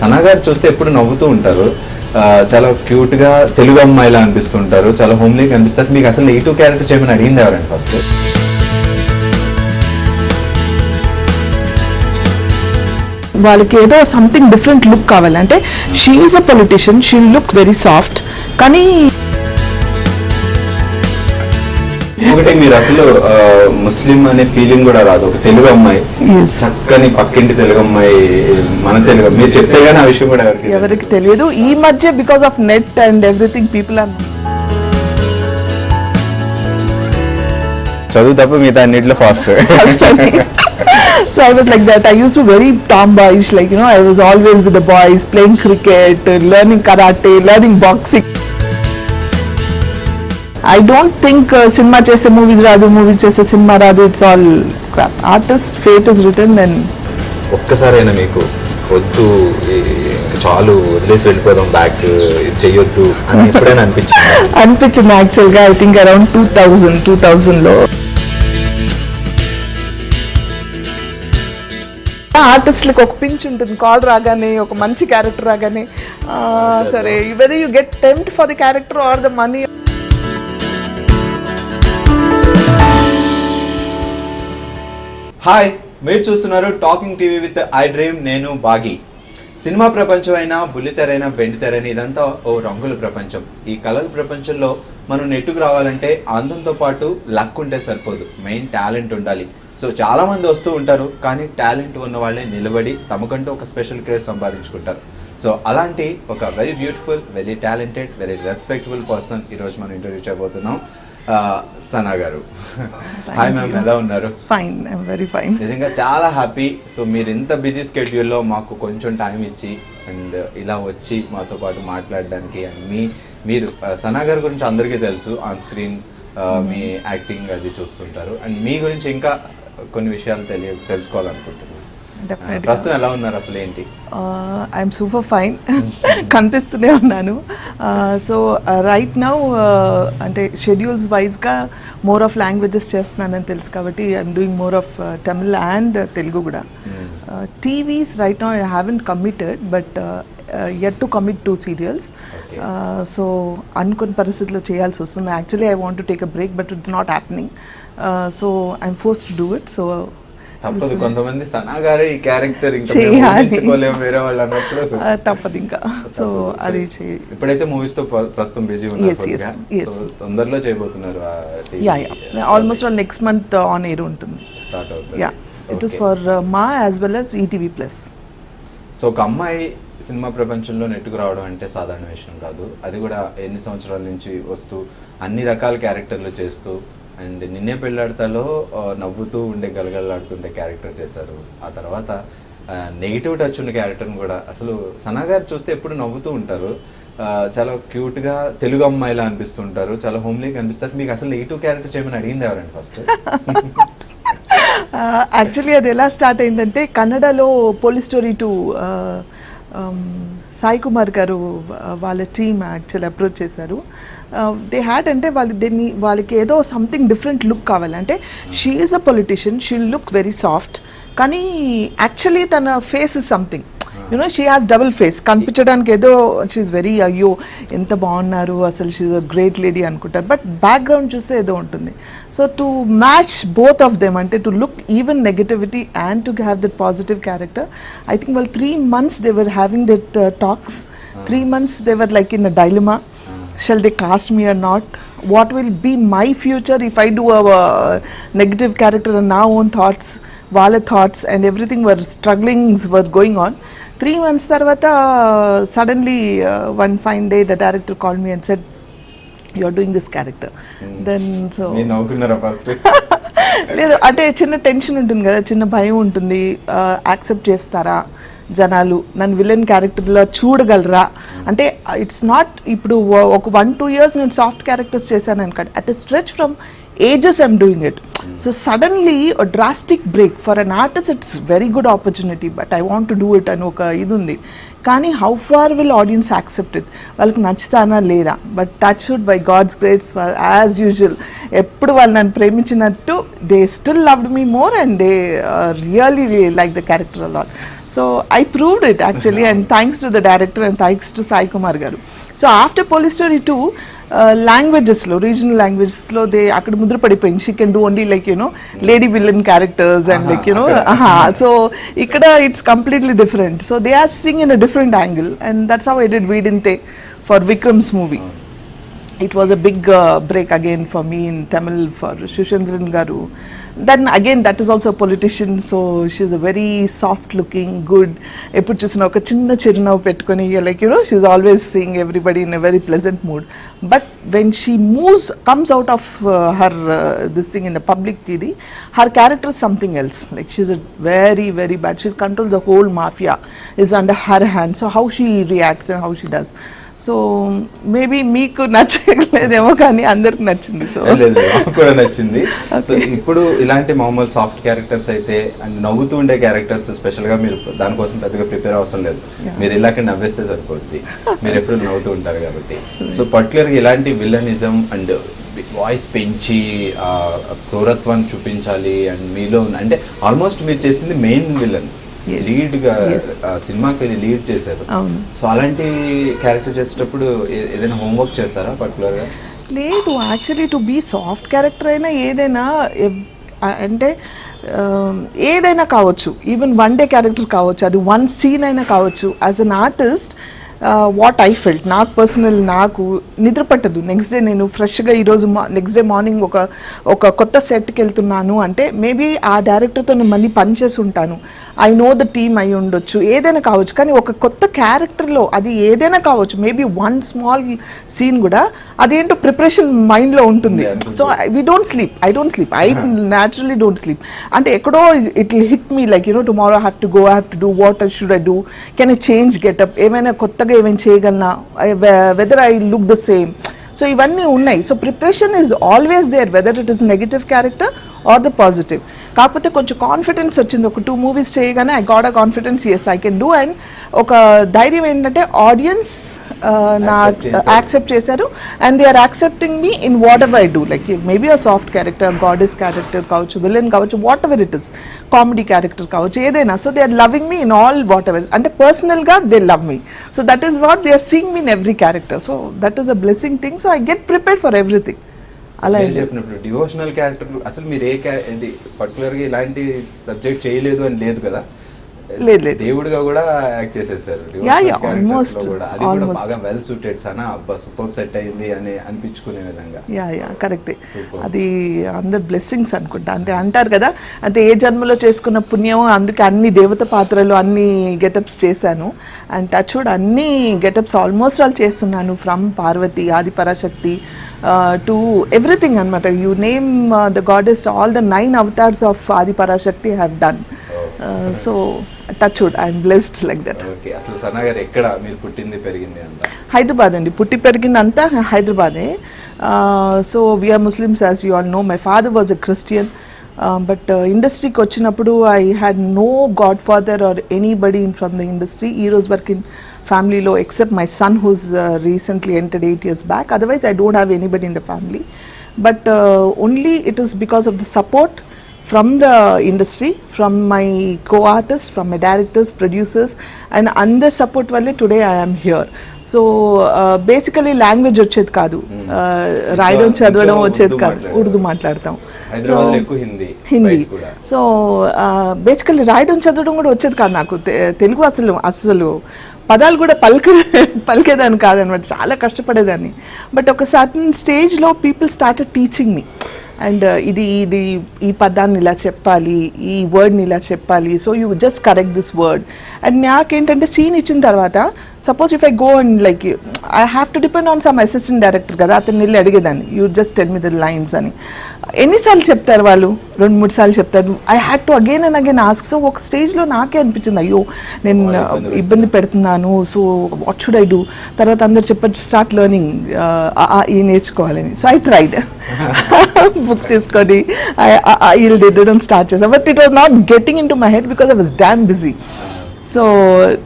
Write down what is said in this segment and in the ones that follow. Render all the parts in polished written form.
సనా గారు చూస్తే ఎప్పుడు నవ్వుతూ ఉంటారు, చాలా క్యూట్ గా తెలుగు అమ్మాయిలా అనిపిస్తుంటారు, చాలా హోమ్లీగా అనిపిస్తారు. మీకు అసలు ఈ టూ క్యారెక్టర్ చేయమని అడిగింది ఎవరండి ఫస్ట్? వాళ్ళకి ఏదో సంథింగ్ డిఫరెంట్ లుక్ కావాలంటే she is a politician, she look very soft. కానీ ఒకటి మీరు అసలు ముస్లిం అనే ఫీలింగ్ కూడా రాదు, ఒక తెలుగు అమ్మాయి, చక్కని పక్కింటి తెలుగు అమ్మాయి, మన తెలుగు. మీరు చెప్తే గానీ ఆ విషయం కూడా ఎవరికి తెలియదు. ఈ మధ్య because of net and everything people are చదువు తప్ప మిగతా అన్నిట్లో fast. So I was like that. I used to very tomboyish, like, you know, I was always with the boys, playing cricket, learning karate, learning boxing. I don't think cinema chese movies radu, movies chese cinema radu, it's all crap. Artist fate is written and ఒక్కసారైనా మీకు వద్దు చాలు వదిలేసి వెళ్ళిపోదాం back చెయ్యొద్దు అని ఎప్పుడైనా అనిపించింది యాక్చువల్గా. ఐ థింక్ అరౌండ్ 2000లో ఆర్టిస్ట్లకు ఒక పించ్ ఉంటుంది, కాల్ రాగానే ఒక మంచి క్యారెక్టర్ రాగానే సరే whether you get tempt for the character or the money. Hi, మీరు చూస్తున్నారు టాకింగ్ టీవీ విత్ iDream. నేను బాగి. సినిమా ప్రపంచం అయినా, బుల్లితెరైనా, వెండితెరైనా ఇదంతా ఓ రంగుల ప్రపంచం. ఈ కళల ప్రపంచంలో మనం నెట్టుకు రావాలంటే అందంతో పాటు లక్ ఉంటే సరిపోదు, మెయిన్ టాలెంట్ ఉండాలి. సో చాలా మంది వస్తూ ఉంటారు, కానీ టాలెంట్ ఉన్న వాళ్ళే నిలబడి తమకంటూ ఒక స్పెషల్ క్రేజ్ సంపాదించుకుంటారు. సో అలాంటి ఒక very beautiful, very talented, very respectable person ఈరోజు మనం ఇంటర్వ్యూ చేయబోతున్నాం, సనా గారు. హాయ్ మ్యామ్, ఎలా ఉన్నారు? Fine, I'm very fine. నిజంగా చాలా హ్యాపీ. సో మీరు ఇంత బిజీ స్కెడ్యూల్లో మాకు కొంచెం టైం ఇచ్చి అండ్ ఇలా వచ్చి మాతో పాటు మాట్లాడడానికి, అండ్ మీరు సనా గారి గురించి అందరికీ తెలుసు, ఆన్ స్క్రీన్ మీ యాక్టింగ్ అది చూస్తుంటారు, అండ్ మీ గురించి ఇంకా కొన్ని విషయాలు తెలుసుకోవాలనుకుంటున్నాను. ప్రస్తుతం ఎలా ఉన్నారు, అసలు ఏంటి? ఐఎమ్ సూపర్ ఫైన్, కనిపిస్తూనే ఉన్నాను. సో రైట్ నౌ అంటే షెడ్యూల్స్ వైజ్గా మోర్ ఆఫ్ లాంగ్వేజెస్ చేస్తున్నానని తెలుసు కాబట్టి I'm doing more of Tamil and Telugu కూడా. TVs right now I haven't committed, but yet to commit 2 serials. So అనుకున్న పరిస్థితుల్లో చేయాల్సి వస్తుంది. Actually I want to take a break, but it's not happening. So I'm forced to do it. So తప్పదు, కొంతమంది సనా గారే ఈ character ఇంకా వేరే వాళ్ళు అన్నప్పుడు తప్పదు ఇంకా. సో అది ఇప్పుడైతే మూవీస్ తో ప్రస్తుతం బిజీ ఉన్నారు, తొందరలో చేయబోతున్నారు. Almost next month on air ఉంటుంది, స్టార్ట్ అవుతుంది. ఇట్ ఇస్ ఫర్ మా as well as ETV plus. So ఒక అమ్మాయి సినిమా ప్రపంచంలో నెట్టుకు రావడం అంటే సాధారణ విషయం కాదు. అది కూడా ఎన్ని సంవత్సరాల నుంచి వస్తూ అన్ని రకాల క్యారెక్టర్లు చేస్తూ, అండ్ నిన్నే పెళ్ళాడతాలో నవ్వుతూ ఉండే గలగలలాడుతుండే క్యారెక్టర్ చేశారు. ఆ తర్వాత నెగిటివ్ టచ్ ఉన్న క్యారెక్టర్ని కూడా, అసలు సనా గారు చూస్తే ఎప్పుడు నవ్వుతూ ఉంటారు, చాలా క్యూట్గా తెలుగు అమ్మాయిలా అనిపిస్తుంటారు, చాలా హోమ్లీగా అనిపిస్తారు. మీకు అసలు ఈ టూ క్యారెక్టర్ చేయమని అడిగింది ఎవరండి ఫస్ట్? యాక్చువల్లీ అది ఎలా స్టార్ట్ అయిందంటే, కన్నడలో పోలీస్ స్టోరీ 2 సాయి కుమార్ గారు వాళ్ళ టీమ్ యాక్చువల్లీ అప్రోచ్ చేశారు. దే హ్యాడ్ అంటే వాళ్ళకి ఏదో సంథింగ్ డిఫరెంట్ లుక్ కావాలంటే she is a politician, she look very soft. కానీ యాక్చువల్లీ తన face is something, you know she has double face. కనిపించడానికి ఏదో షీఈ్ వెరీ అయ్యో ఎంత బాగున్నారు అసలు, షీఈ్ అ గ్రేట్ లేడీ అనుకుంటారు, బట్ బ్యాక్గ్రౌండ్ చూస్తే ఏదో ఉంటుంది. So to match both of them, అంటే to look even negativity and to have that positive character, I think వాళ్ళు 3 months they were having that talks. 3 months they were like in a dilemma, shall they cast me or not, what will be my future if I do a negative character, and our own thoughts, వాళ్ళ thoughts and everything were struggling were going on. 3 months తర్వాత suddenly one fine day the director called me and said, you are doing this character. Then so నవ్వుకున్నారా first? లేదు, అంటే చిన్న tension ఉంటుంది కదా, చిన్న భయం ఉంటుంది, యాక్సెప్ట్ చేస్తారా జనాలు, నన్ను విలన్ క్యారెక్టర్లో చూడగలరా అంటే. ఇట్స్ నాట్ ఇప్పుడు ఒక 1-2 years నేను సాఫ్ట్ క్యారెక్టర్స్ చేశాను అనుకోండి, at a stretch from ages I'm doing it. So suddenly a drastic break for an artist, it's very good opportunity, but I want to do it అని ఒక ఇది ఉంది. కానీ how far will audience accept it, వాళ్ళకి నచ్చుతానా లేదా? But touch wood by god's grace as usual ఎప్పుడు వాళ్ళు నన్ను ప్రేమించినట్టు they still loved me more and they really like the character a lot. So I proved it actually, and thanks to the director and thanks to Sai Kumar garu. So after police story 2 లాంగ్వేజెస్లో, రీజనల్ లాంగ్వేజెస్లో they అక్కడ ముద్ర పడిపోయింది. She can do only like you know lady villain characters and like you know. So ఇక్కడ it's completely different. So they are seeing in a different angle, and that's how I did వీడింతే for Vikram's movie. It was a big break again for me in Tamil for Shushendran Garu. Then again, that is also a politician, so she's a very soft looking, good. Eppudu chusina oka chinna chirunnavu pettukoni, like you know, she's always seeing everybody in a very pleasant mood. But when she comes out of her this thing in the public idi, her character is something else. Like she's a very, very bad. She's controlled the whole mafia is under her hand. So how she reacts and how she does. So maybe మీకు నచ్చలేదేమో కానీ అందరికి నచ్చింది. So కూడా నచ్చింది. So ఇప్పుడు ఇలాంటి మామూలు soft characters అయితే అండ్ నవ్వుతూ ఉండే క్యారెక్టర్స్ స్పెషల్గా మీరు దానికోసం పెద్దగా ప్రిపేర్ అవసరం లేదు, మీరు ఇలాగే నవ్వేస్తే సరిపోద్ది, మీరు ఎప్పుడు నవ్వుతూ ఉంటారు కాబట్టి. సో పర్టికులర్గా ఇలాంటి విల్లనిజం అండ్ వాయిస్ పెంచి క్రూరత్వాన్ని చూపించాలి అండ్ మీలో అంటే ఆల్మోస్ట్ మీరు చేసింది మెయిన్ విలన్, లీడ్ గా సినిమాకి లీడ్ చేశారు. సో అలాంటి క్యారెక్టర్ చేసేటప్పుడు ఏదైనా హోంవర్క్ చేస్తారా పర్టికులర్ గా? లేదు, actually to be soft character అయినా ఏదైనా అంటే ఏదైనా కావచ్చు, ఈవెన్ వన్ డే క్యారెక్టర్ కావచ్చు, అది వన్ సీన్ అయినా కావచ్చు. As an artist what I felt, నాకు పర్సనల్, నాకు నిద్ర పట్టదు నెక్స్ట్ డే. నేను ఫ్రెష్గా ఈరోజు నెక్స్ట్ డే మార్నింగ్ ఒక కొత్త సెట్కి వెళ్తున్నాను అంటే మేబీ ఆ డైరెక్టర్తో నేను మళ్ళీ పనిచేసి ఉంటాను, ఐ నో ద టీమ్ అయి ఉండొచ్చు, ఏదైనా కావచ్చు. కానీ ఒక కొత్త క్యారెక్టర్లో అది ఏదైనా కావచ్చు, మేబీ వన్ స్మాల్ సీన్ కూడా అదేంటో ప్రిపరేషన్ మైండ్లో ఉంటుంది. So we don't sleep, I naturally don't sleep. అంటే ఎక్కడో it will hit me like you know tomorrow I have to go, I have to do what should I do, can I change getup, ఏమైనా కొత్తగా ఏమైనా చేయగలనా, whether I look the same. So ఇవన్నీ ఉన్నాయి. So preparation is always there, whether it is negative character or the positive. కాకపోతే కొంచెం confidence వచ్చింది ఒక 2 మూవీస్ చేయగానే, I got a confidence, yes I can do. And ఒక ధైర్యం ఏంటంటే ఆడియన్స్ నా యాక్సెప్ట్ చేశారు and they are accepting me in whatever I do. Like maybe a soft character, goddess character కావచ్చు, విలన్ కావచ్చు, whatever it is, comedy character కావచ్చు, ఏదైనా. So they are loving me in all whatever, అంటే పర్సనల్గా they love me. So that is what they are seeing me in every character. So that is a blessing thing. So I get prepared for everything. అలా చెప్పినప్పుడు devotional character అసలు మీరు particular గా ఇలాంటి subject చేయలేదు అని లేదు కదా? లేదు, దేవుడిగా కూడా యాక్ట్ చేసేసారు. ఆల్మోస్ట్ అది కూడా బాగా వెల్ సూటెడ్ సనా, అబ్బా సూపర్ సెట్ అయింది అని అనిపించుకునే విధంగా. కరెక్టే. అది అందరు బ్లెస్సింగ్స్ అనుకుంటా. అంటే అంటారు కదా, అంటే ఏ జన్మలో చేసుకున్న పుణ్యం, అందుకే అన్ని దేవత పాత్రలు, అన్ని గెటప్స్ చేశాను. అండ్ టచ్ వుడ్ అన్ని గెటప్స్ ఆల్మోస్ట్ ఆల్ చేస్తున్నాను, from Parvati, Adi Parashakti to everything అనమాట. You name the goddess, all the 9 avatars of Adi Parashakti I have done. So touch wood, I'm blessed like that. అసలు సనా గారు ఎక్కడ మీరు పుట్టింది పెరిగింది అంతా? హైదరాబాద్ అండి, పుట్టి పెరిగింది అంతా హైదరాబాదే. So we are Muslims as you all know. My father was a Christian, but ఇండస్ట్రీకి వచ్చినప్పుడు I had no godfather or anybody from the industry ఈ రోజు వరకు ఇన్ ఫ్యామిలీలో, except my son who's recently entered 8 years back. Otherwise I don't have anybody in the family, but only it is because of the support from the industry, from my co-artists, from my directors, producers, and under support valle today I am here. So basically language వచ్చేది కాదు, రాయడం చదవడం వచ్చేది కాదు, ఉర్దూ మాట్లాడతాం, Hindi. So basically రాయడం చదవడం కూడా వచ్చేది కాదు నాకు. తెలుగు అసలు పదాలు కూడా పలికేదాన్ని కాదనమాట, చాలా కష్టపడేదాన్ని. బట్ ఒక సర్టన్ స్టేజ్లో people started teaching me, and ఇది ఈ పదాన్ని ఇలా చెప్పాలి, ఈ వర్డ్ని ఇలా చెప్పాలి, so you just correct this word. And నాకేంటంటే సీన్ ఇచ్చిన తర్వాత suppose if I go and like I have to depend on some assistant director కదా, అతన్ని వెళ్ళి అడిగేదాన్ని, you just tell me the lines అని. ఎన్నిసార్లు చెప్తారు వాళ్ళు, 2-3 సార్లు చెప్తారు. I had to again and again ask. So ఒక స్టేజ్లో నాకే అనిపించింది, అయ్యో నేను ఇబ్బంది పెడుతున్నాను, so what should I do. తర్వాత అందరు చెప్పచ్చు స్టార్ట్ లెర్నింగ్, ఈ నేర్చుకోవాలని. సో ఐ ట్రైడ్ బుక్ తీసుకొని వీళ్ళు దిద్దడం స్టార్ట్ చేశాను. But it was not getting into my head because I was damn busy. So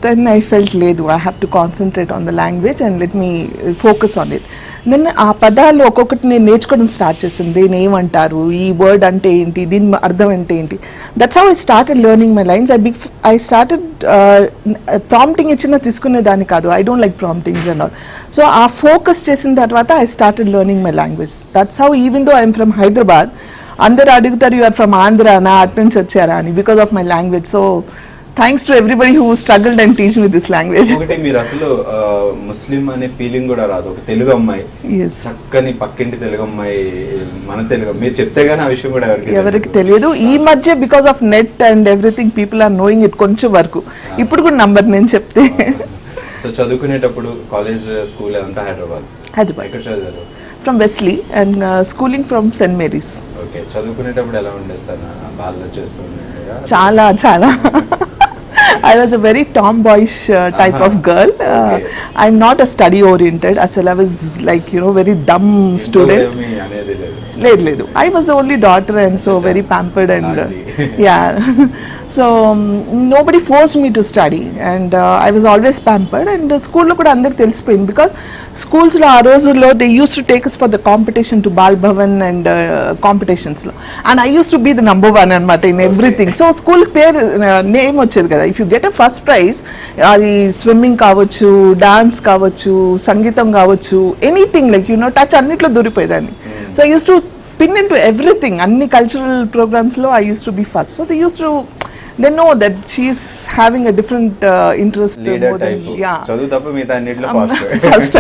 then I felt లేదు, I have to concentrate on the language and let me focus on it. Then ఆ పదాలు ఒక్కొక్కటి నేను నేర్చుకోవడం start చేసింది. దీన్ని ఏమంటారు, ఈ వర్డ్ అంటే ఏంటి, దీని అర్థం అంటే ఏంటి. That's how I started learning my lines. I started prompting ఇచ్చిన తీసుకునేదాన్ని కాదు. I don't like promptings and all. So ఆ ఫోకస్ చేసిన తర్వాత I started learning my language. That's how even though I'm from Hyderabad, అందరు అడుగుతారు యు ఆర్ ఫ్రమ్ ఆంధ్రానా, అటు నుంచి వచ్చారా అని, because of my language. So thanks to everybody who struggled and teach me this language. ఒకటి మీరు అసలు ముస్లిం అనే ఫీలింగ్ కూడా రాదు. ఒక తెలుగు అమ్మాయి, చక్కని పక్కింటి తెలుగు అమ్మాయి, మన తెలుగు, మీరు చెప్తే గానీ ఆ విషయం కూడా ఎవరికి తెలియదు. ఈ మధ్య because of net and everything people are knowing it కొంచెం వరకు. ఇప్పుడు కూడా నంబర్ నేను చెప్తే. సో చదువుకునేటప్పుడు కాలేజ్, స్కూల్ అంతా హైదరాబాద్. ఎక్కడ చదివారు? From Wesley and schooling from Saint Mary's. Okay. చదువుకునేటప్పుడు ఎలా ఉండేది సార్? బాగా చేస్తుంది చాలా చాలా. I was a very tomboyish type of girl. I'm not a study oriented. Asal I was like, you know, very dumb student. లేదు. I was the only daughter and so very pampered and yeah. So nobody forced me to study and I was always pampered. And school lo kuda andaru telisipoyindi because schools lo aa rojuల్లో they used to take us for the competition to Bal Bhavan and competitions lo, and I used to be the number one anamata in everything. So school పేరు name వచ్చేది కదా. If you get a first prize, అది swimming కావచ్చు, dance కావచ్చు, సంగీతం కావచ్చు, anything like you no touch అన్నిట్లో దూరిపోయేదాన్ని. So I used to pin into everything. Anni cultural programs lo I used to be first. So they used to, they know that she's having a different interest. Leader more type. Than, yeah. Chadu tappa meeta annitlo first.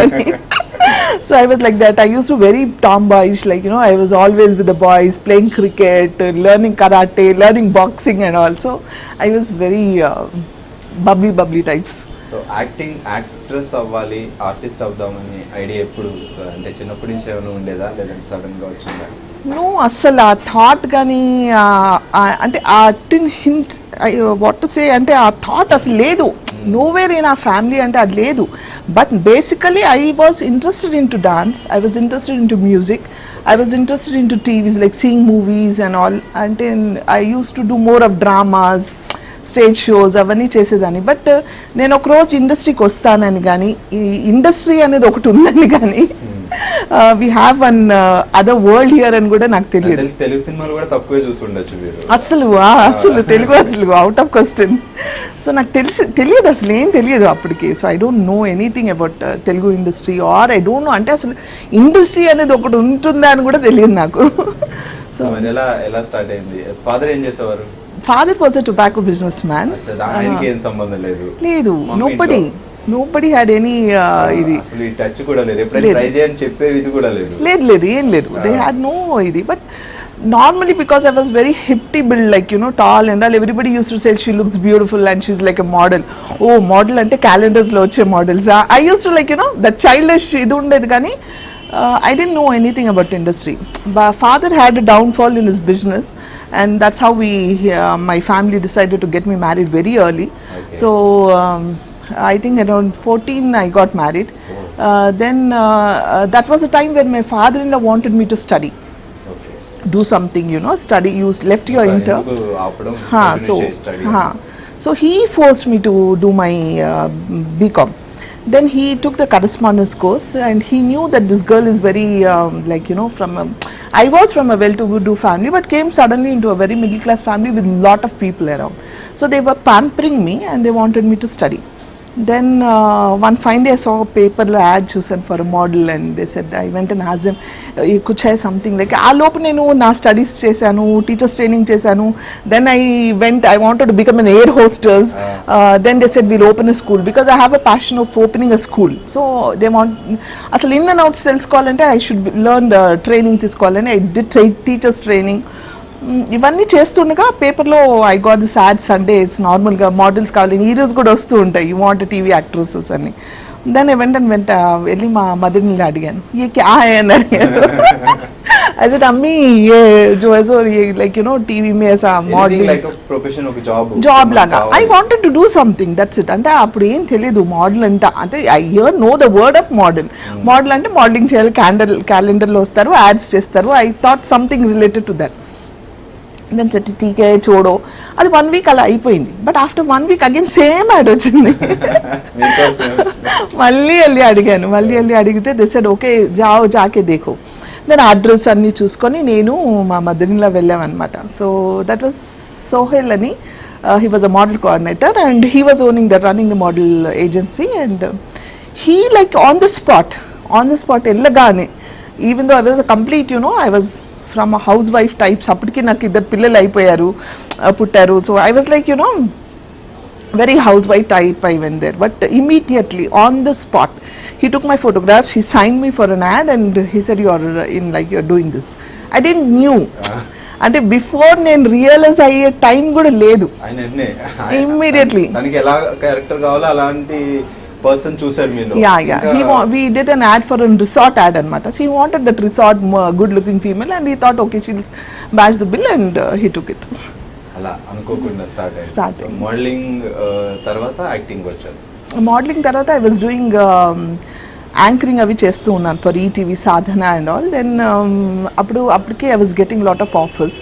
So I was like that. I used to very tomboyish, like, you know, I was always with the boys, playing cricket, learning karate, learning boxing and all. So I was very bubbly types. So actress అవ్వాలి, artist అవుదామని idea ఎప్పుడు అంటే చిన్నప్పటి నుంచి ఏమైనా ఉండేదా, లేదంటే సడన్గా వచ్చిందా? నో, అస్సలు ఆ థాట్ కానీ అంటే ఆ హింట్ వాట్ టు సే అంటే ఆ థాట్ అసలు లేదు. నోవేర్ ఇన్ ఆ ఫ్యామిలీ అంటే అది లేదు. But basically I was interested in to dance, I was interested in to music, I was interested in to TVs like seeing movies and all. అంటే I use to do more of dramas, stage shows అవన్నీ చేసేదాన్ని. But నేను ఒకరోజు ఇండస్ట్రీకి వస్తానని కానీ, ఈ industry అనేది ఒకటి ఉందని కానీ, we have an other world here అని కూడా నాకు తెలియదు. తెలుగు సినిమాలు కూడా తక్కువే చూస్తుండొచ్చు అసలు తెలుగు అసలు అవుట్ ఆఫ్ క్వశ్చన్. సో నాకు తెలియదు, అసలు ఏం తెలియదు అప్పటికి. So I don't know anything about Telugu industry or I don't know, అంటే అసలు ఇండస్ట్రీ అనేది ఒకటి ఉంటుందా అని కూడా తెలియదు నాకు. సో ఎలా స్టార్ట్ అయింది? ఫాదర్ ఏం చేసేవారు? Father was a tobacco businessman. ఆయనకి ఏం సంబంధం లేదు? లేదు, nobody had any ఇది అసలు ఈ టచ్ కూడా లేదు, ఎప్పుడైనా ట్రై చేయని చెప్పేది ఇది కూడా లేదు? లేదు, ఏం లేదు. They had no ఇది. But normally because I was very hippy build, like, you know, tall and all, everybody used to say she looks beautiful and she's like a model. Oh, model అంటే calendars లో వచ్చే models. I used to like, you know, that childish ఇది ఉండేది కానీ I didn't know anything about industry. But father had a downfall in his business and that's how my family decided to get me married very early. Okay. So I think around 14 I got married. Then that was the time when my father-in-law wanted me to study. Okay. Do something, you know, study. You left your inter. So he forced me to do my BCom. Then he took the correspondence course and he knew that this girl is very like, you know, I was from a well-to-do family but came suddenly into a very middle class family with lot of people around. So they were pampering me and they wanted me to study. Then one fine day I saw a paper ad chosen for a model and they said, I went and asked them, kuch hai something like aa lopu nenu na studies chesanu, teachers training chesanu. Then I wanted to become an air hostess. Then they said we'll open a school because I have a passion of opening a school. So they want asalu in and outs telusukovalante I should learn the training tesukovalani. I did teachers training. ఇవన్నీ చేస్తుండగా పేపర్లో I got this add Sundays, నార్మల్గా models కావాలి, ఈ రోజు కూడా వస్తూ ఉంటాయి, యూ వాంట్ టీవీ యాక్ట్రెసెస్ అని. దాన్ని వెంట వెళ్ళి మా మదర్ని అడిగాను, ఏ క్యా అని అడిగాను. I said, "Ammi, ये जो है सो ये like TV में ऐसा modeling like a profession ఒక జాబ్ లాగా I wanted to do something that's it. అంటే అప్పుడు ఏం తెలియదు మోడల్ అంటే I know the word of model. Model అంటే మోడలింగ్ చేయాలి, క్యాలెండర్లో వస్తారు, యాడ్స్ చేస్తారు. I thought something related to that. Then said టీకే చూడో, అది 1 week అలా అయిపోయింది. But after 1 week again same ad వచ్చింది. మళ్ళీ వెళ్ళి అడిగితే దే సెడ్ ఓకే జాకే దేఖో. దెన్ అడ్రస్ అన్నీ చూసుకొని నేను మా మదర్‌ఇన్‌లా వెళ్ళామన్నమాట. సో దట్ వాజ్ సోహెల్ అని. He was a model coordinator and he was running the model agency, and he like on the spot ellagane, even though I was a complete I was from a housewife types, appadiki నాకు ఇద్దరు పిల్లలు అయిపోయారు, పుట్టారు. So I was like very housewife type. I went there, but immediately on the spot he took my photographs, he signed me for an ad, and he said you're doing this. I didn't knew. అంటే before నేను realise అయ్యే time కూడా లేదు. Immediately తనకి ఎలా character కావాలో అలాంటి person చూసాడు మీలో. we did an ad for a resort ad అన్నమాట. So he wanted that resort good looking female, and he thought okay she'll match the bill, and he took it. అలా అనుకోకుండా start అయ్యింది. Modelling తర్వాత acting వచ్చారు. Modelling తర్వాత I was doing anchoring అవి చేస్తూ ఉన్నాను for ETV Sadhana and all. Then అప్పటికే I was getting lot of offers.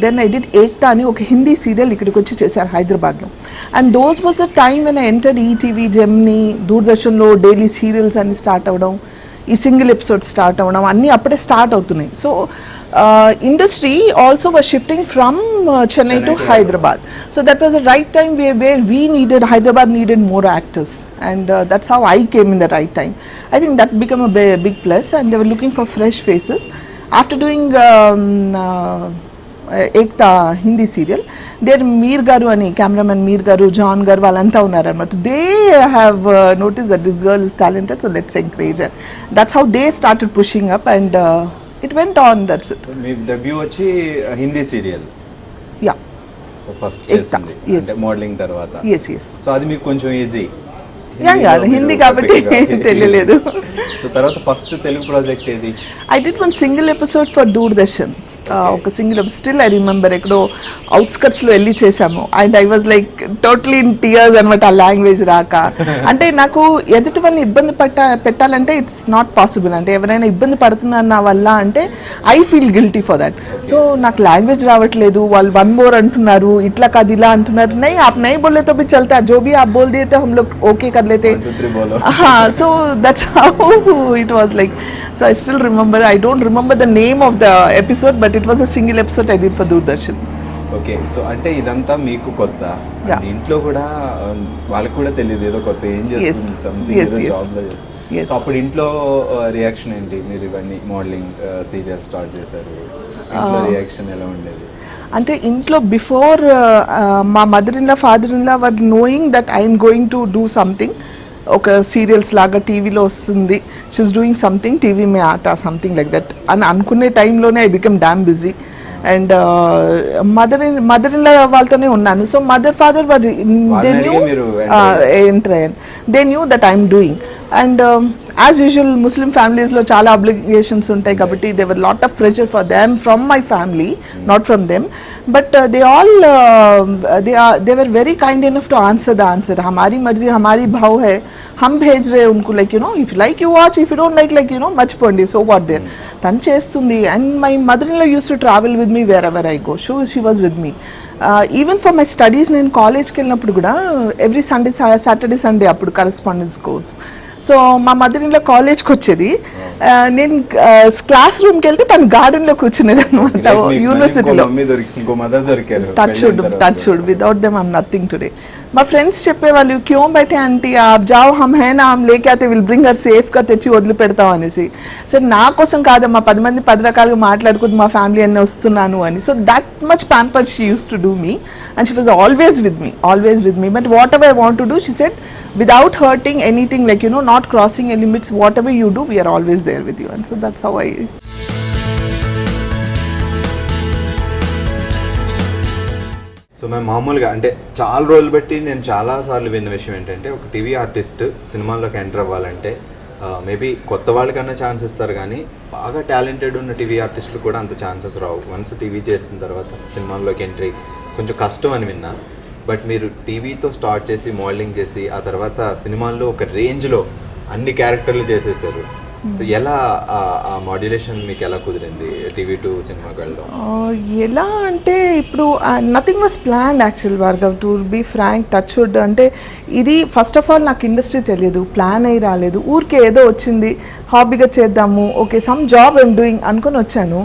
Then I did Ekta అని ఒక హిందీ సీరియల్ ఇక్కడికి వచ్చి చేశారు హైదరాబాద్లో. And those was the time when I entered ETV, Gemini, దూరదర్శన్లో డైలీ సీరియల్స్ అన్ని స్టార్ట్ అవ్వడం, ఈ సింగిల్ ఎపిసోడ్ స్టార్ట్ అవ్వడం అన్నీ అప్పుడే స్టార్ట్ అవుతున్నాయి. So industry also was shifting from Chennai to Hyderabad. So that was the right time where Hyderabad needed more actors, and that's how I came in the right time. I think that became a big plus, and they were looking for fresh faces. After doing Ekta Hindi serial, there Meer Garu ani cameraman Meer Garu, John Garu valanta unnaru anamata. They have noticed that this girl is talented, so let's encourage her. That's how they started pushing up, and it went on. That's it. మీ debut వచ్చి Hindi serial. Yeah. So first చేసింది అంటే modelling తర్వాత. Yes. So అది మీకు కొంచెం easy. Hindi కాబట్టి తెలియలేదు. సో తర్వాత ఫస్ట్ తెలుగు ప్రాజెక్ట్ ఏది? I did one single episode for Doordarshan. ఒక సింగిల్ స్టిల్ ఐ రిమెంబర్ ఎక్కడో అవుట్స్కట్స్లో వెళ్ళి చేశాము. And I was like totally in tears అనమాట, ఆ లాంగ్వేజ్ రాక. అంటే నాకు ఎదుటి వాళ్ళని ఇబ్బంది పెట్టాలంటే ఇట్స్ నాట్ పాసిబుల్. అంటే ఎవరైనా ఇబ్బంది పడుతున్నారు నా వల్ల అంటే I feel guilty for that. So నాకు లాంగ్వేజ్ రావట్లేదు, వాళ్ళు 1 more అంటున్నారు, ఇట్లా కాదు ఇలా అంటున్నారు. नहीं आप नहीं बोले तो भी चलता, जो भी आप बोल दिए तो हम लोग ओके कर लेते. हाँ, so that's how it was like. So I still remember, I don't remember the name of the episode, but it was a single episode I did for Doordarshan. Okay. So అంటే ఇదంతా మీకు కొత్త, ఇంట్లో కూడా వాళ్ళకి కూడా తెలియదు ఏదో కొత్త ఏం చేస్తుంది, సంథింగ్ ఏదో జాబ్లో చేస్తుంది. సో అప్పుడు ఇంట్లో రియాక్షన్ ఏంటి? మీరు ఇవన్నీ మోడలింగ్ సీరియల్ స్టార్ట్ చేశారు, ఇంట్లో రియాక్షన్ ఎలా ఉండేది? అంటే ఇంట్లో బిఫోర్ మా mother-in-law, father-in-law were knowing that I'm going to do something. ఒక సీరియల్స్ లాగా టీవీలో వస్తుంది, షీఈస్ డూయింగ్ సంథింగ్, టీవీ మే ఆతా సంథింగ్ లైక్ దట్ అని అనుకునే టైంలోనే I become damn busy. And mother-in-law వాళ్ళతోనే ఉన్నాను. So father were they knew enter అయ్యాను, they knew that I'm doing. And as usual Muslim ఫ్యామిలీస్లో చాలా అబ్లిగేషన్స్ ఉంటాయి కాబట్టి they were lot of pressure for them from my family, not from them. But they all they were very kind enough to answer the answer. हमारी मर्जी, हमारी भाव है, हम भेज रहे उनको, like if you like you watch, if you don't like మర్చిపోండి, so what there. తను చేస్తుంది. And my mother-in-law use to travel with me wherever I go. She was with me. Even for my studies నేను కాలేజ్కి వెళ్ళినప్పుడు కూడా every Saturday Sunday అప్పుడు correspondence course. So మా mother-in-law కాలేజ్కి వచ్చేది, నేను క్లాస్ రూమ్కి వెళ్తే తను గార్డెన్లో కూర్చునేది అనమాట యూనివర్సిటీలో. Touch wood without them I'm nothing today. మా ఫ్రెండ్స్ చెప్పేవాళ్ళు, క్యో బైటే ఆంటీ ఆప్ జాओ హమ్ హై నా, హమ్ లేకే ఆతే, విల్ బ్రింగ్ హర్ సేఫ్గా తెచ్చి వదిలిపెడతాం అనేసి. సో నా కోసం కాదమ్మా, 10 మంది 10 రకాలుగా మాట్లాడుకుంటూ మా ఫ్యామిలీ అన్నీ వస్తున్నాను అని. So that much pamper she use to do me, and she was always with me. But what ever I want to do, she said, without hurting anything, like not crossing any limits, whatever you do, we are always there with you. And so that's how I. So మేము మామూలుగా అంటే చాలా రోజులు బట్టి నేను చాలాసార్లు విన్న విషయం ఏంటంటే, ఒక టీవీ ఆర్టిస్ట్ సినిమాల్లోకి ఎంటర్ అవ్వాలంటే మేబీ కొత్త వాళ్ళకన్నా ఛాన్స్ ఇస్తారు కానీ బాగా టాలెంటెడ్ ఉన్న టీవీ ఆర్టిస్టులు కూడా అంత ఛాన్సెస్ రావు. వన్స్ టీవీ చేసిన తర్వాత సినిమాల్లోకి ఎంట్రీ కొంచెం కష్టం అని విన్నా. బట్ మీరు టీవీతో స్టార్ట్ చేసి మోడలింగ్ చేసి ఆ తర్వాత సినిమాల్లో ఒక రేంజ్లో అన్ని క్యారెక్టర్లు చేసేసారు. సో ఎలా ఆ మాడ్యులేషన్ మీకు ఎలా కుదిరింది టీవీ టు సినిమాకి వెళ్ళడం? ఎలా అంటే ఇప్పుడు nothing was plan actual Bhargav, to be frank, touch wood. అంటే ఇది ఫస్ట్ ఆఫ్ ఆల్ నాకు ఇండస్ట్రీ తెలియదు, ప్లాన్ అయ్యి రాలేదు, ఊరికే ఏదో వచ్చింది హాబీగా చేద్దాము, okay some job I'm doing అనుకొని వచ్చాను.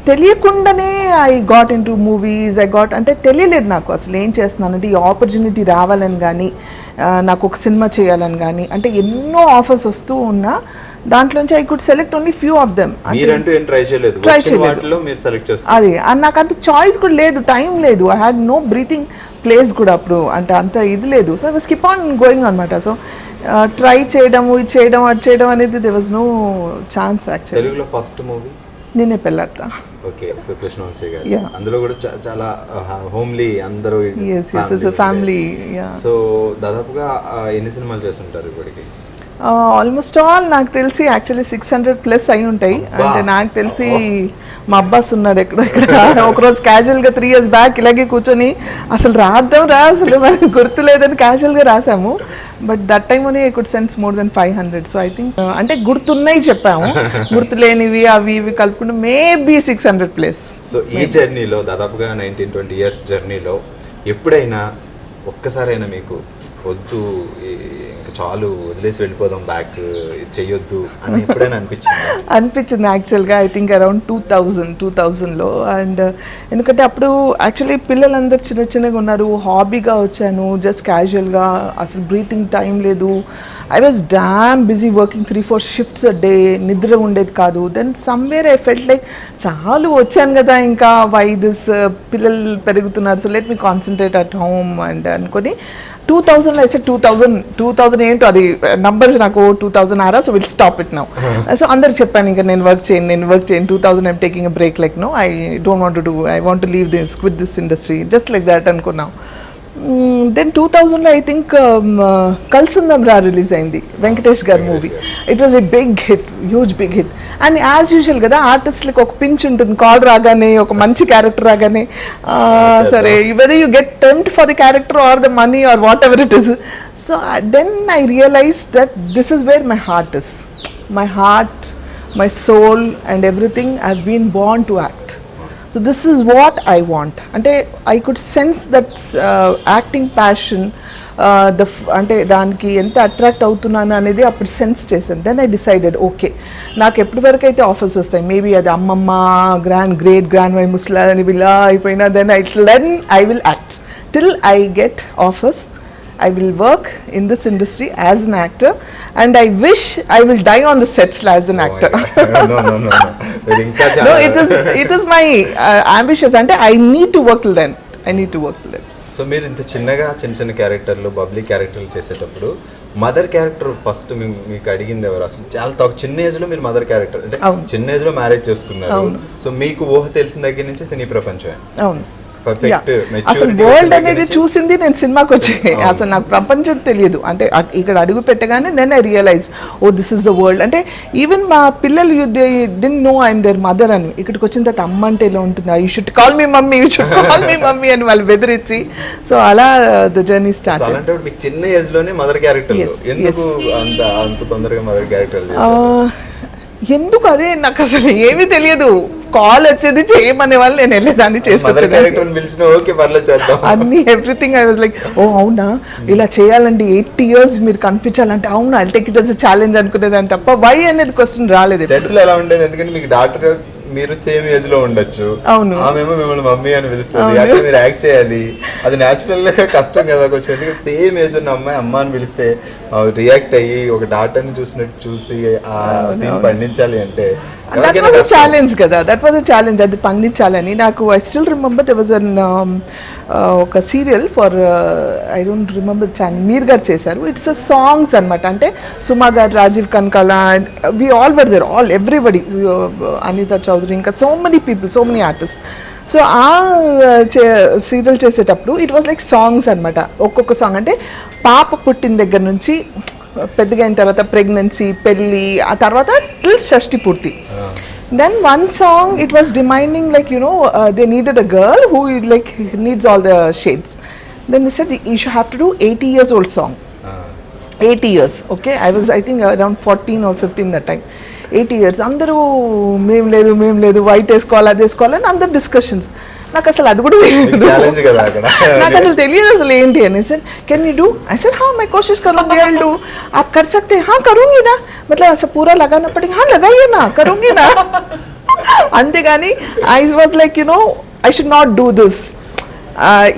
తెలియకుండానే I got into movies, అంటే తెలియలేదు నాకు అసలు ఏం చేస్తున్నానంటే ఈ ఆపర్చునిటీ రావాలని కానీ నాకు ఒక సినిమా చేయాలని కానీ, అంటే ఎన్నో ఆఫర్స్ వస్తూ ఉన్నా దాంట్లోంచి I could select only few of them. Try చేయలేదు అది, నాకు అంత చాయిస్ కూడా లేదు, టైం లేదు, I had no breathing place కూడా అప్పుడు, అంటే అంత ఇది లేదు. So I was keep on going అనమాట. సో ట్రై చేయడం, ఇది చేయడం, అది చేయడం అనేది they was no chance actually. తెలుగులో ఫస్ట్ మూవీ నేనే పెళ్ళాట. ఓకే, సో కృష్ణవంశీ గారు అందులో కూడా చాలా హోమ్లీ, అందరూ ఫ్యామిలీ. సో దాదాపుగా ఎన్ని సినిమాలు చేస్తుంటారు ఇప్పటికి? ఆల్మోస్ట్ ఆల్ నాకు తెలిసి యాక్చువల్లీ 600+ అయి ఉంటాయి. అంటే నాకు తెలిసి మా అబ్బాస్ ఉన్నాడు ఎక్కడో ఇక్కడ. ఒకరోజు క్యాజువల్గా 3 years బ్యాక్ ఇలాగే కూర్చొని అసలు రాద్దాం రా అసలు మనకు గుర్తులేదని క్యాజువల్గా రాసాము. బట్ దట్ టైమ్ అని I could sense more than 500. So I think అంటే గుర్తున్నాయి చెప్పాము, గుర్తులేనివి అవి ఇవి కలుపుకుంటే మేబీ 600+. సో ఈ జర్నీలో దాదాపుగా 19-20 years జర్నీలో ఎప్పుడైనా ఒక్కసారైనా మీకు వద్దు చాలు వదిలేసి వెళ్ళిపోదాం బ్యాక్ చెయ్యొద్దు అని ఎప్పుడైనా అనిపించింది యాక్చువల్గా. ఐ థింక్ అరౌండ్ 2000లో. అండ్ ఎందుకంటే అప్పుడు యాక్చువల్లీ పిల్లలందరూ చిన్న చిన్నగా ఉన్నారు, హాబీగా వచ్చాను, జస్ట్ క్యాజువల్గా, అసలు బ్రీతింగ్ టైం లేదు. I was damn busy working 3-4 shifts a day, నిద్ర ఉండేది కాదు. Then somewhere I felt like చాలు వచ్చాను కదా ఇంకా వై దిస్, పిల్లలు పెరుగుతున్నారు, so let me concentrate at home and అనుకొని 2000లో అయితే 2000 ఏంటో అది నంబర్స్ నాకు 2000 ఆరా, so will stop it now. So అందరికి చెప్పాను ఇంకా నేను వర్క్ చేయను 2000 I'm taking a break, like no I don't want to do, I want to leave this quit this industry, just like that అనుకున్నాం. దెన్ 2000లో I think Kalisundam Raa release అయింది, వెంకటేష్ గారి movie. It was a big hit, huge big hit. And as usual కదా ఆర్టిస్ట్లకు ఒక pinch ఉంటుంది, call రాగానే ఒక మంచి క్యారెక్టర్ రాగానే సరే whether you get tempt for the character or the money or whatever it is. So then I realise that this is where my heart is, my heart, my soul and everything. I have been born to act. So this is what I want. Ante I could sense that acting passion, అంటే దానికి ఎంత attract అవుతున్నాను అనేది అప్పుడు sense చేశాను. Then I decided okay నాకు ఎప్పటి వరకు అయితే ఆఫర్స్ వస్తాయి, మేబీ అది అమ్మమ్మ, గ్రేట్ గ్రాండ్ మై ముస్లా అని ఇలా అయిపోయినా, then I will act till I get offers. I will work in this industry as an actor and I wish I will die on the sets as an actor. No. No, it is my ambitious. And I need to work till then. So మీరు ఇంత చిన్న క్యారెక్టర్లు, బబ్లీ క్యారెక్టర్లు చేసేటప్పుడు mother character first మీకు అడిగింది ఎవరు? అసలు చాలా తక్కువ చిన్న ఏజ్ లో మీరు మదర్ క్యారెక్టర్, అంటే చిన్న ఏజ్ లో మ్యారేజ్ చేసుకున్నారు. సో మీకు ఊహ తెలిసిన దగ్గర నుంచి సినీ ప్రపంచమే. అవును, అసలు వరల్డ్ అనేది చూసింది నేను సినిమాకి వచ్చి, అసలు నాకు ప్రపంచం తెలియదు. అంటే ఇక్కడ అడుగు పెట్టగానే then I realise oh this is the world. అంటే ఈవెన్ మా పిల్లలు they didn't know I'm their mother అని. ఇక్కడికి వచ్చిన తర్వాత అమ్మ అంటే ఎలా ఉంటుంది, you should call me mummy అని వాళ్ళు బెదిరించి, సో అలా ద జర్నీ స్టార్ట్. అలాంటి మీకు చిన్న ఏజ్ లోనే మదర్ క్యారెక్టర్, ఎందుకు అంత తొందరగా మదర్ క్యారెక్టర్? ఎందుకు అదే నాకు అసలు ఏమీ తెలియదు. కాల్ వచ్చేది చేయమనే వాళ్ళు, నేను వెళ్ళేదాన్ని చేసుకొచ్చేది అన్ని everything. I was like oh అవునా ఇలా చేయాలండి, 80 years మీరు కనిపించాలంటే అవునా I'll take it as a challenge అనుకునేదాన్ని తప్ప వై అనేది క్వశ్చన్ రాలేదు. ఎలా ఉండేది? ఎందుకంటే మీకు డాక్టర్ మీరు సేమ్ ఏజ్ లో ఉండొచ్చు, అవును, ఆమెమో మిమ్మల్ని మమ్మీ అని పిలుస్తుంది, అక్కడ మీరు యాక్ట్ చేయాలి, అది న్యాచురల్ గా కష్టం కదా కొంచెం. ఎందుకంటే సేమ్ ఏజ్ ఉన్న అమ్మాయి అమ్మ అని పిలిస్తే రియాక్ట్ అయ్యి ఒక డాక్టర్ ని చూసినట్టు చూసి ఆ సీన్ పండించాలి అంటే దట్ వాజ్ అ ఛాలెంజ్ కదా, అది పండించాలని. నాకు I still remember there was an ఒక serial for I don't remember channel, Meer garu చేశారు. ఇట్స్ అ సాంగ్స్ అనమాట. అంటే Suma garu, Rajeev Kanakala, we all were there, all everybody, Anitha Chowdary, ఇంకా so many people, so many artist. So ఆ సీరియల్ చేసేటప్పుడు ఇట్ వాజ్ లైక్ సాంగ్స్ అనమాట. ఒక్కొక్క song అంటే పాప పుట్టిన దగ్గర నుంచి పెద్దగా అయిన తర్వాత ప్రెగ్నెన్సీ, పెళ్ళి, ఆ తర్వాత టిల్ షష్టి పూర్తి. Then one song, it was demanding like, they needed a girl who like needs all the shades. Then they said you should have to do 80 years old song. 80 years, okay. I think around 14 or 15 that time. 80 years. అందరూ మేము లేదు white వేసుకోవాలి, అది వేసుకోవాలి అని అందరు discussions. నాకు అసలు అది కూడా నాకు అసలు తెలియదు అసలు ఏంటి అని. Sir can you do? I said हाँ मैं कोशिश करूंगी, आई विल डू. आप कर सकते हैं? हाँ करूंगी ना, मतलब ऐसा पूरा लगाना पड़ेगा. हाँ लगाइए ना, करूंगी ना. అంతేగాని I was like I should not do this,